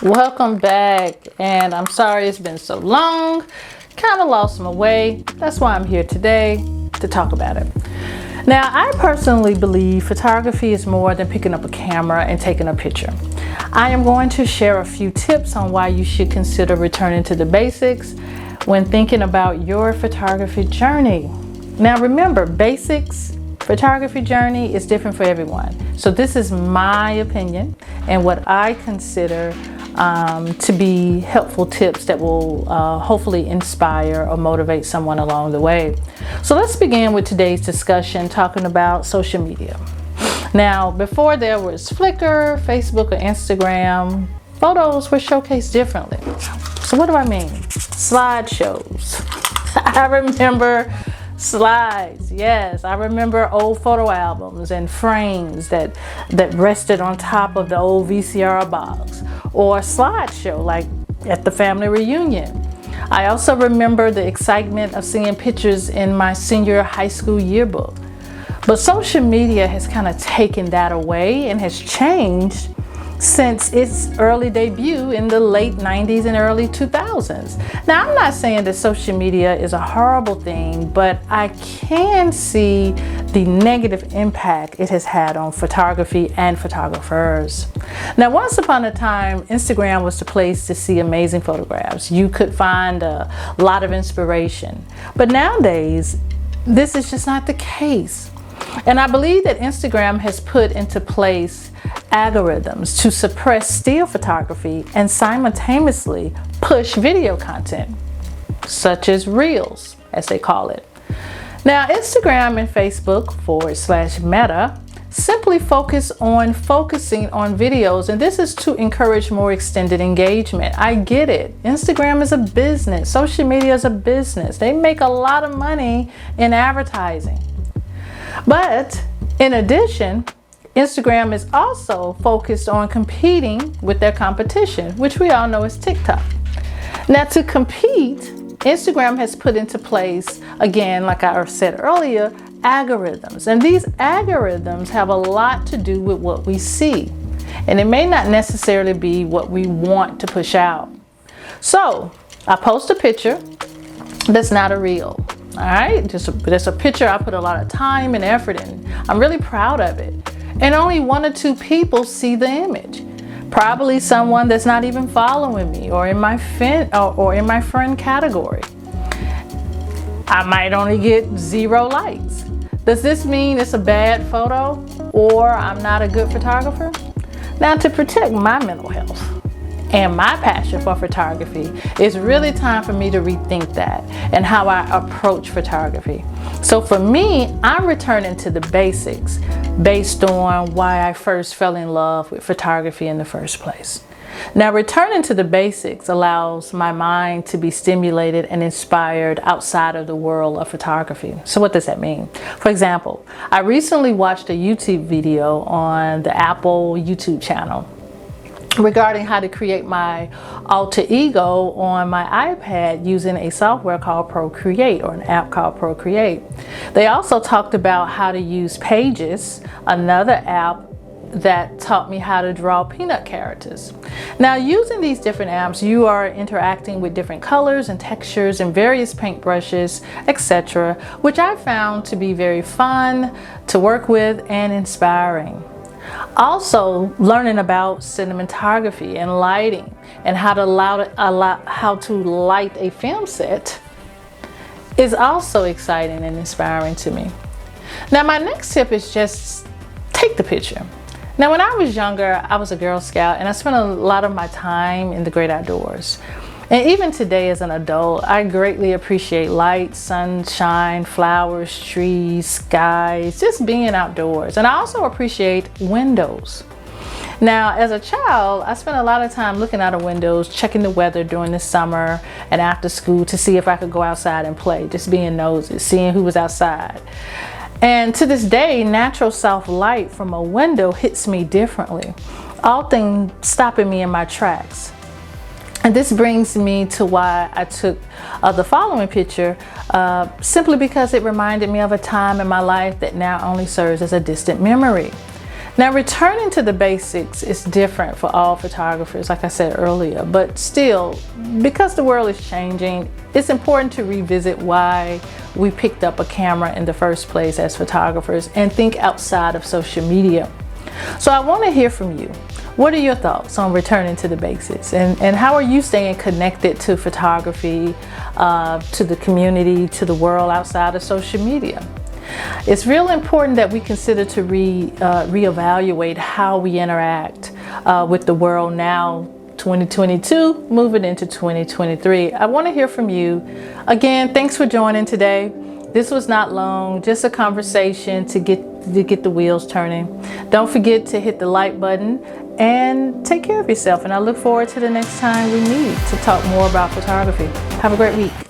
Welcome back, and I'm sorry it's been so long. Kind of lost my way. That's why I'm here today to talk about it. Now, I personally believe photography is more than picking up a camera and taking a picture. I am going to share a few tips on why you should consider returning to the basics when thinking about your photography journey. Now, remember, basics photography journey is different for everyone. So this is my opinion and what I consider to be helpful tips that will hopefully inspire or motivate someone along the way. So let's begin with today's discussion talking about social media. Now, before there was Flickr, Facebook, or Instagram, photos were showcased differently. So what do I mean? Slideshows. I remember slides. Yes, I remember old photo albums and frames that rested on top of the old VCR box, or a slideshow like at the family reunion. I also remember the excitement of seeing pictures in my senior high school yearbook. But social media has kind of taken that away and has changed since its early debut in the late 90s and early 2000s. Now, I'm not saying that social media is a horrible thing, but I can see the negative impact it has had on photography and photographers. Now, once upon a time, Instagram was the place to see amazing photographs. You could find a lot of inspiration. But nowadays, this is just not the case. And I believe that Instagram has put into place algorithms to suppress still photography and simultaneously push video content, such as Reels, as they call it. Now, Instagram and Facebook /Meta simply focusing on videos, and this is to encourage more extended engagement. I get it. Instagram is a business. Social media is a business. They make a lot of money in advertising. But in addition, Instagram is also focused on competing with their competition, which we all know is TikTok. Now, to compete, Instagram has put into place, again, like I said earlier, algorithms. And these algorithms have a lot to do with what we see. And it may not necessarily be what we want to push out. So I post a picture that's not a reel. All right, just a picture I put a lot of time and effort in. I'm really proud of it. And only 1 or 2 people see the image. Probably someone that's not even following me or in my friend category. I might only get 0 likes. Does this mean it's a bad photo or I'm not a good photographer? Now, to protect my mental health and my passion for photography, it's really time for me to rethink that and how I approach photography. So for me, I'm returning to the basics based on why I first fell in love with photography in the first place. Now, returning to the basics allows my mind to be stimulated and inspired outside of the world of photography. So what does that mean? For example, I recently watched a YouTube video on the Apple YouTube channel regarding how to create my alter ego on my iPad using a software called Procreate, or an app called Procreate. They also talked about how to use Pages, another app that taught me how to draw peanut characters. Now, using these different apps, you are interacting with different colors and textures and various paintbrushes, etc., which I found to be very fun to work with and inspiring. Also, learning about cinematography and lighting and how to light a film set is also exciting and inspiring to me. Now, my next tip is just take the picture. Now, when I was younger, I was a Girl Scout and I spent a lot of my time in the great outdoors. And even today as an adult, I greatly appreciate light, sunshine, flowers, trees, skies, just being outdoors. And I also appreciate windows. Now, as a child, I spent a lot of time looking out of windows, checking the weather during the summer and after school to see if I could go outside and play, just being nosy, seeing who was outside. And to this day, natural soft light from a window hits me differently, often stopping me in my tracks. And this brings me to why I took the following picture, simply because it reminded me of a time in my life that now only serves as a distant memory. Now, returning to the basics is different for all photographers, like I said earlier, but still, because the world is changing, it's important to revisit why we picked up a camera in the first place as photographers and think outside of social media. So I want to hear from you. What are your thoughts on returning to the basics, and how are you staying connected to photography, to the community, to the world outside of social media? It's real important that we consider to reevaluate how we interact with the world now, 2022, moving into 2023. I want to hear from you. Again, thanks for joining today. This was not long, just a conversation to get the wheels turning. Don't forget to hit the like button and take care of yourself. And I look forward to the next time we meet to talk more about photography. Have a great week.